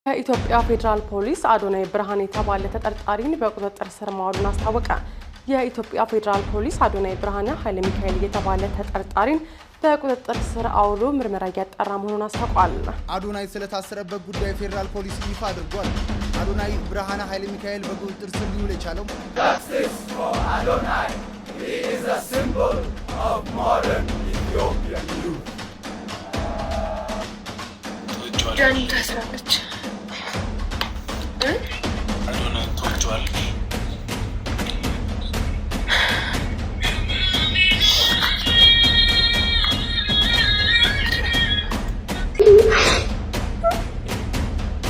የኢትዮጵያ ፌዴራል ፖሊስ አዶናይ ብርሃን የተባለ ተጠርጣሪን በቁጥጥር ስር ማዋሉን አስታወቀ። የኢትዮጵያ ፌዴራል ፖሊስ አዶናይ ብርሃን ኃይለ ሚካኤል የተባለ ተጠርጣሪን በቁጥጥር ስር አውሎ ምርመራ እያጣራ መሆኑን አስታውቋል። አዶናይ ስለታሰረበት ጉዳይ ፌዴራል ፖሊስ ይፋ አድርጓል። አዶናይ ብርሃን ኃይለ ሚካኤል በቁጥጥር ስር ሊውል የቻለው Justice for Adonai. He is a symbol of modern Ethiopian youth. ጃኒ ታስራለች። አዶናይ ተወልቷል።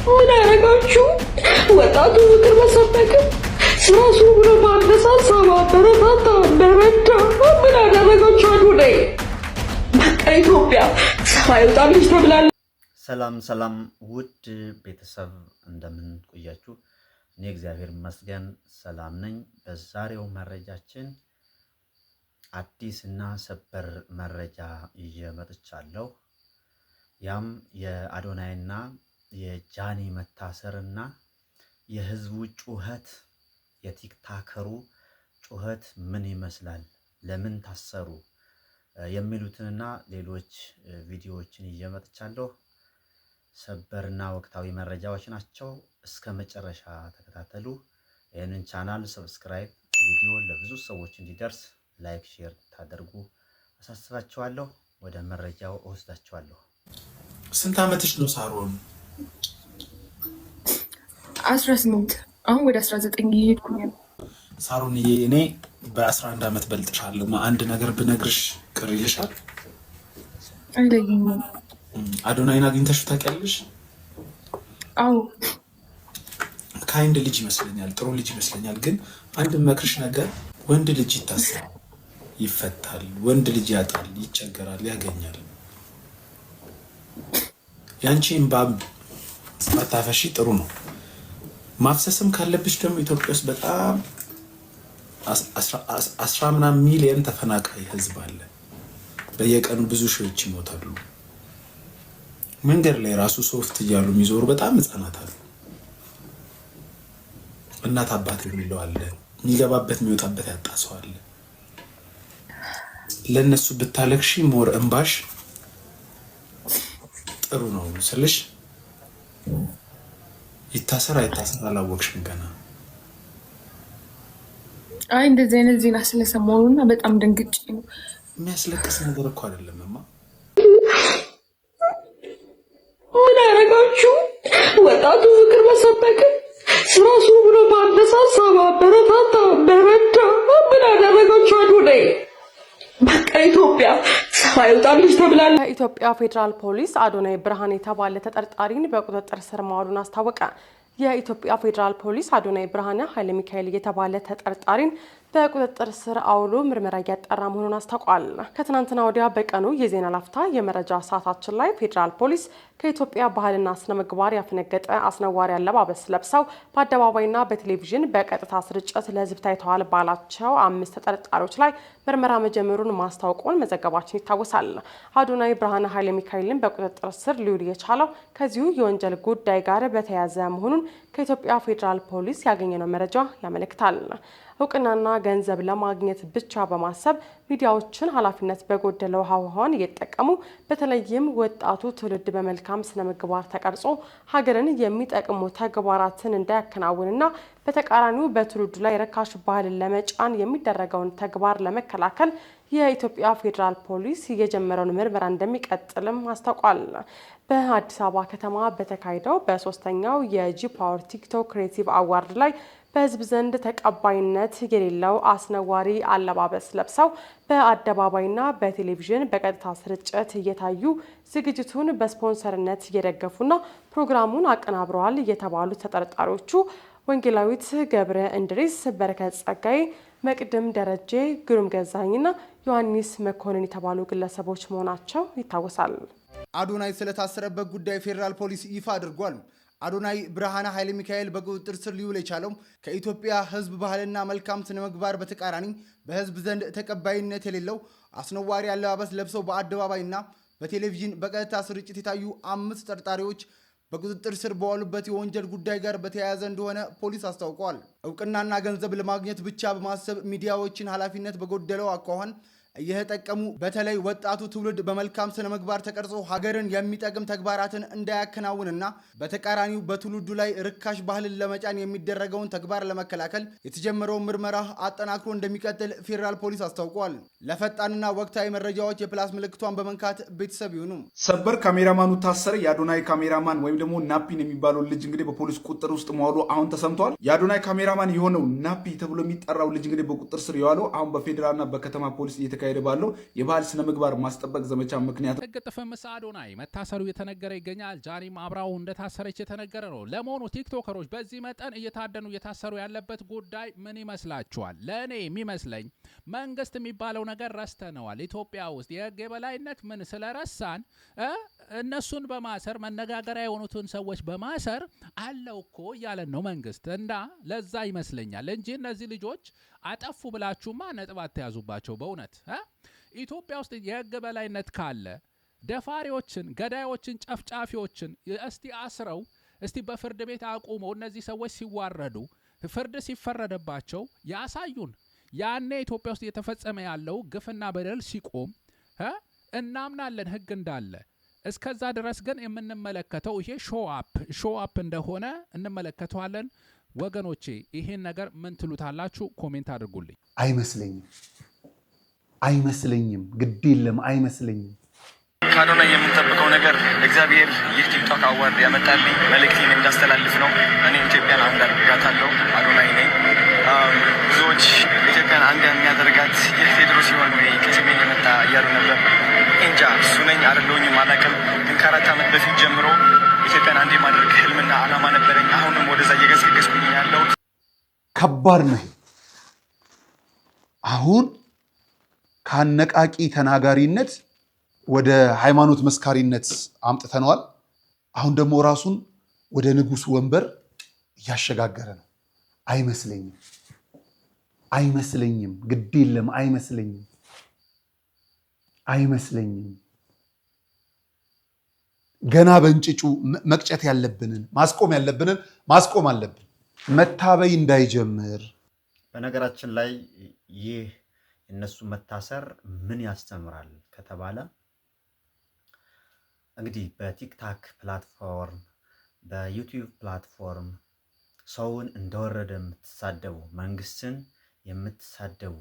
ምን አረጋችሁ? ወጣቱ ፍቅር መሰበክ ስራሱ ብሎ ማነሳሳ ማበረታታ እንደረዳ ምን አደረጋችሁ? አዶናይ በቃ ኢትዮጵያ ሰማይ ወጣልሽ ተብላለች። ሰላም ውድ ቤተሰብ እንደምን ቆያችሁ? እኔ እግዚአብሔር ይመስገን ሰላም ነኝ። በዛሬው መረጃችን አዲስ እና ሰበር መረጃ ይዤ መጥቻለሁ። ያም የአዶናይና የጃኒ መታሰርና የህዝቡ ጩኸት፣ የቲክታከሩ ጩኸት ምን ይመስላል፣ ለምን ታሰሩ የሚሉትንና ሌሎች ቪዲዮዎችን ይዤ መጥቻለሁ። ሰበርና ወቅታዊ መረጃዎች ናቸው። እስከ መጨረሻ ተከታተሉ። ይህንን ቻናል ሰብስክራይብ፣ ቪዲዮ ለብዙ ሰዎች እንዲደርስ ላይክ፣ ሼር ታደርጉ አሳስባችኋለሁ። ወደ መረጃው እወስዳችኋለሁ። ስንት ዓመትሽ ነው ሳሮን? 18 አሁን ወደ 19 እየሄድኩኝ ነው። ሳሮንዬ እኔ በ11 ዓመት በልጥሻለሁ። አንድ ነገር ብነግርሽ ቅር ይልሻል? አይለኝም። አዶናይን አግኝተሽው ታውቂያለሽ? አዎ ካይንድ ልጅ ይመስለኛል፣ ጥሩ ልጅ ይመስለኛል። ግን አንድ መክርሽ ነገር፣ ወንድ ልጅ ይታሰራል፣ ይፈታል፣ ወንድ ልጅ ያጣል፣ ይቸገራል፣ ያገኛል። ያንቺ እምባም ማታፈሺ ጥሩ ነው። ማፍሰስም ካለብሽ ደግሞ ኢትዮጵያ ውስጥ በጣም 10 ምናምን ሚሊዮን ተፈናቃይ ህዝብ አለ። በየቀኑ ብዙ ሺዎች ይሞታሉ። መንገድ ላይ ራሱ ሶፍት እያሉ የሚዞሩ በጣም ህጻናት አሉ። እናት አባት የሚለው አለ፣ የሚገባበት የሚወጣበት ያጣ ሰው አለ። ለነሱ ብታለቅሺ ሞር እንባሽ ጥሩ ነው ስልሽ፣ ይታሰር አይታሰር አላወቅሽም ገና። አይ እንደዚህ አይነት ዜና ስለሰማሁና በጣም ደንግጬ ነው። የሚያስለቅስ ነገር እኮ አይደለምማ። ምን አረጋችሁ? ወጣቱ ፍቅር መሰበክ ስራሱ ብሎ ማነሳሳ ማበረታታ እንደረዳ ምን አደረጋችሁ? አዶናይ በቃ ኢትዮጵያ ሰማይ ወጣልሽ ተብላለች። የኢትዮጵያ ፌዴራል ፖሊስ አዶናይ ብርሃን የተባለ ተጠርጣሪን በቁጥጥር ስር ማዋሉን አስታወቀ። የኢትዮጵያ ፌዴራል ፖሊስ አዶናይ ብርሃን ኃይለ ሚካኤል የተባለ ተጠርጣሪን በቁጥጥር ስር አውሎ ምርመራ እያጣራ መሆኑን አስታውቋል። ከትናንትና ወዲያ በቀኑ የዜና ላፍታ የመረጃ ሰዓታችን ላይ ፌዴራል ፖሊስ ከኢትዮጵያ ባህልና ስነ ምግባር ያፈነገጠ አስነዋሪ አለባበስ ለብሰው በአደባባይና በቴሌቪዥን በቀጥታ ስርጭት ለሕዝብ ታይተዋል ባላቸው 5 ተጠርጣሪዎች ላይ ምርመራ መጀመሩን ማስታወቁን መዘገባችን ይታወሳል። አዶናይ ብርሃን ኃይለ ሚካኤልን በቁጥጥር ስር ሊውል የቻለው ከዚሁ የወንጀል ጉዳይ ጋር በተያያዘ መሆኑን ከኢትዮጵያ ፌዴራል ፖሊስ ያገኘነው መረጃ ያመለክታል። እውቅናና ገንዘብ ለማግኘት ብቻ በማሰብ ሚዲያዎችን ኃላፊነት በጎደለው ሀዋን እየተጠቀሙ በተለይም ወጣቱ ትውልድ በመልካም ስነ ምግባር ተቀርጾ ሀገርን የሚጠቅሙ ተግባራትን እንዳያከናውንና በተቃራኒው በትውልዱ ላይ ረካሽ ባህልን ለመጫን የሚደረገውን ተግባር ለመከላከል የኢትዮጵያ ፌዴራል ፖሊስ የጀመረውን ምርመራ እንደሚቀጥልም አስታውቋል። በአዲስ አበባ ከተማ በተካሄደው በ3ኛው የጂ ፓወር ቲክቶክ ክሬቲቭ አዋርድ ላይ በህዝብ ዘንድ ተቀባይነት የሌለው አስነዋሪ አለባበስ ለብሰው በአደባባይና በቴሌቪዥን በቀጥታ ስርጭት እየታዩ ዝግጅቱን በስፖንሰርነት እየደገፉና ፕሮግራሙን አቀናብረዋል የተባሉ ተጠርጣሪዎቹ ወንጌላዊት ገብረ እንድሪስ፣ በረከት ጸጋይ፣ መቅድም ደረጀ፣ ግሩም ገዛኝና ዮሐንስ መኮንን የተባሉ ግለሰቦች መሆናቸው ይታወሳል። አዶናይ ስለታሰረበት ጉዳይ ፌዴራል ፖሊስ ይፋ አድርጓል። አዶናይ ብርሃን ኃይለ ሚካኤል በቁጥጥር ስር ሊውል የቻለው ከኢትዮጵያ ህዝብ ባህልና መልካም ስነ ምግባር በተቃራኒ በህዝብ ዘንድ ተቀባይነት የሌለው አስነዋሪ አለባበስ ለብሰው በአደባባይና በቴሌቪዥን በቀጥታ ስርጭት የታዩ 5 ተጠርጣሪዎች በቁጥጥር ስር በዋሉበት የወንጀል ጉዳይ ጋር በተያያዘ እንደሆነ ፖሊስ አስታውቋል። እውቅናና ገንዘብ ለማግኘት ብቻ በማሰብ ሚዲያዎችን ኃላፊነት በጎደለው አኳኋን እየተጠቀሙ በተለይ ወጣቱ ትውልድ በመልካም ስነ ምግባር ተቀርጾ ሀገርን የሚጠቅም ተግባራትን እንዳያከናውንና በተቃራኒው በትውልዱ ላይ ርካሽ ባህልን ለመጫን የሚደረገውን ተግባር ለመከላከል የተጀመረውን ምርመራ አጠናክሮ እንደሚቀጥል ፌዴራል ፖሊስ አስታውቋል። ለፈጣንና ወቅታዊ መረጃዎች የፕላስ ምልክቷን በመንካት ቤተሰብ ይሁኑ። ሰበር ካሜራማኑ ታሰረ። የአዶናይ ካሜራማን ወይም ደግሞ ናፒን የሚባለው ልጅ እንግዲህ በፖሊስ ቁጥጥር ውስጥ መዋሉ አሁን ተሰምቷል። የአዶናይ ካሜራማን የሆነው ናፒ ተብሎ የሚጠራው ልጅ እንግዲህ በቁጥጥር ስር የዋለው አሁን በፌዴራልና በከተማ ፖሊስ እየተካሄደ ባለው የባህል ስነ ምግባር ማስጠበቅ ዘመቻ ምክንያት ህግ ጥፍምስ አዶናይ መታሰሩ የተነገረ ይገኛል። ጃኒም አብራው እንደታሰረች የተነገረ ነው። ለመሆኑ ቲክቶከሮች በዚህ መጠን እየታደኑ እየታሰሩ ያለበት ጉዳይ ምን ይመስላችኋል? ለእኔ የሚመስለኝ መንግስት የሚባለው ነገር ረስተነዋል። ኢትዮጵያ ውስጥ የህግ የበላይነት ምን ስለረሳን እነሱን በማሰር መነጋገሪያ የሆኑትን ሰዎች በማሰር አለው እኮ እያለን ነው መንግስት እና ለዛ ይመስለኛል እንጂ እነዚህ ልጆች አጠፉ ብላችሁማ ነጥብ አትያዙባቸው። በእውነት ኢትዮጵያ ውስጥ የህግ በላይነት ካለ ደፋሪዎችን፣ ገዳዮችን፣ ጨፍጫፊዎችን እስቲ አስረው እስቲ በፍርድ ቤት አቁመው እነዚህ ሰዎች ሲዋረዱ ፍርድ ሲፈረደባቸው ያሳዩን። ያኔ ኢትዮጵያ ውስጥ እየተፈጸመ ያለው ግፍና በደል ሲቆም እናምናለን ህግ እንዳለ። እስከዛ ድረስ ግን የምንመለከተው ይሄ ሾው አፕ እንደሆነ እንመለከተዋለን። ወገኖቼ ይሄን ነገር ምን ትሉታላችሁ? ኮሜንት አድርጉልኝ። አይመስለኝም፣ ግድ የለም አይመስለኝም። ከአዶናይ የምንጠብቀው ነገር እግዚአብሔር ይህ ቲክቶክ አዋርድ ያመጣልኝ መልእክቴን እንዳስተላልፍ ነው። እኔ ኢትዮጵያን አንድ አድርጋታለሁ። አዶናይ ነኝ። ብዙዎች ኢትዮጵያን አንድ የሚያደርጋት ይህ ቴድሮስ ሲሆን ወይ ከሰሜን የመጣ እያሉ ነበር። እንጃ እሱ ነኝ አይደለሁኝም አላውቅም። ግን ከ4 ዓመት በፊት ጀምሮ ኢትዮጵያን አንድ የማድረግ ህልምና ዓላማ ነበረኝ። አሁንም ወደዛ እየገሰገስኩኝ ያለው ከባድ ነው። አሁን ከአነቃቂ ተናጋሪነት ወደ ሃይማኖት መስካሪነት አምጥተነዋል። አሁን ደግሞ ራሱን ወደ ንጉስ ወንበር እያሸጋገረ ነው። አይመስለኝም፣ ግድ የለም አይመስለኝም። ገና በእንጭጩ መቅጨት ያለብንን ማስቆም አለብን። መታበይ እንዳይጀምር። በነገራችን ላይ ይህ እነሱ መታሰር ምን ያስተምራል ከተባለ እንግዲህ በቲክታክ ፕላትፎርም፣ በዩቲዩብ ፕላትፎርም ሰውን እንደወረደ የምትሳደቡ፣ መንግስትን የምትሳደቡ፣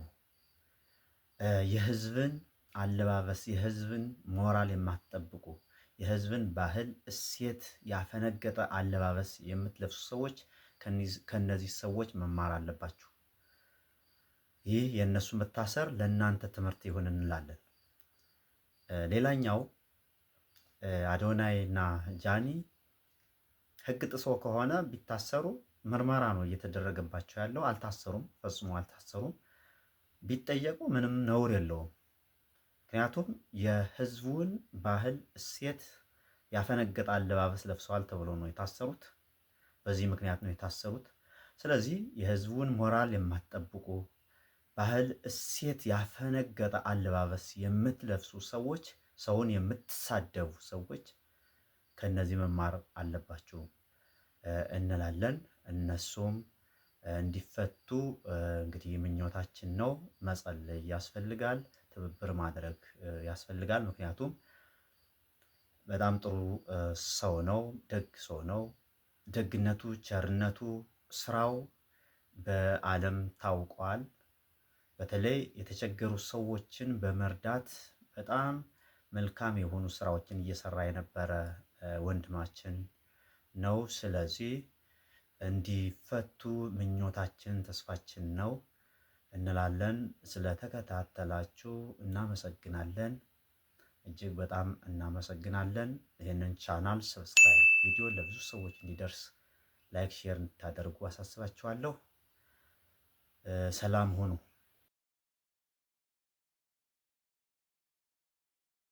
የህዝብን አለባበስ፣ የህዝብን ሞራል የማትጠብቁ፣ የህዝብን ባህል እሴት ያፈነገጠ አለባበስ የምትለብሱ ሰዎች ከነዚህ ሰዎች መማር አለባችሁ። ይህ የእነሱ መታሰር ለእናንተ ትምህርት ይሁን እንላለን። ሌላኛው አዶናይ እና ጃኒ ህግ ጥሶ ከሆነ ቢታሰሩ ምርመራ ነው እየተደረገባቸው ያለው። አልታሰሩም፣ ፈጽሞ አልታሰሩም። ቢጠየቁ ምንም ነውር የለውም። ምክንያቱም የህዝቡን ባህል እሴት ያፈነገጠ አለባበስ ለብሰዋል ተብሎ ነው የታሰሩት። በዚህ ምክንያት ነው የታሰሩት። ስለዚህ የህዝቡን ሞራል የማትጠብቁ፣ ባህል እሴት ያፈነገጠ አለባበስ የምትለብሱ ሰዎች፣ ሰውን የምትሳደቡ ሰዎች ከነዚህ መማር አለባችሁ እንላለን። እነሱም እንዲፈቱ እንግዲህ ምኞታችን ነው። መጸለይ ያስፈልጋል፣ ትብብር ማድረግ ያስፈልጋል። ምክንያቱም በጣም ጥሩ ሰው ነው፣ ደግ ሰው ነው። ደግነቱ፣ ቸርነቱ፣ ስራው በዓለም ታውቋል። በተለይ የተቸገሩ ሰዎችን በመርዳት በጣም መልካም የሆኑ ስራዎችን እየሰራ የነበረ ወንድማችን ነው። ስለዚህ እንዲፈቱ ምኞታችን፣ ተስፋችን ነው እንላለን። ስለተከታተላችሁ እናመሰግናለን። እጅግ በጣም እናመሰግናለን። ይህንን ቻናል ሰብስክራይብ፣ ቪዲዮ ለብዙ ሰዎች እንዲደርስ ላይክ፣ ሼር እንድታደርጉ አሳስባችኋለሁ። ሰላም ሁኑ።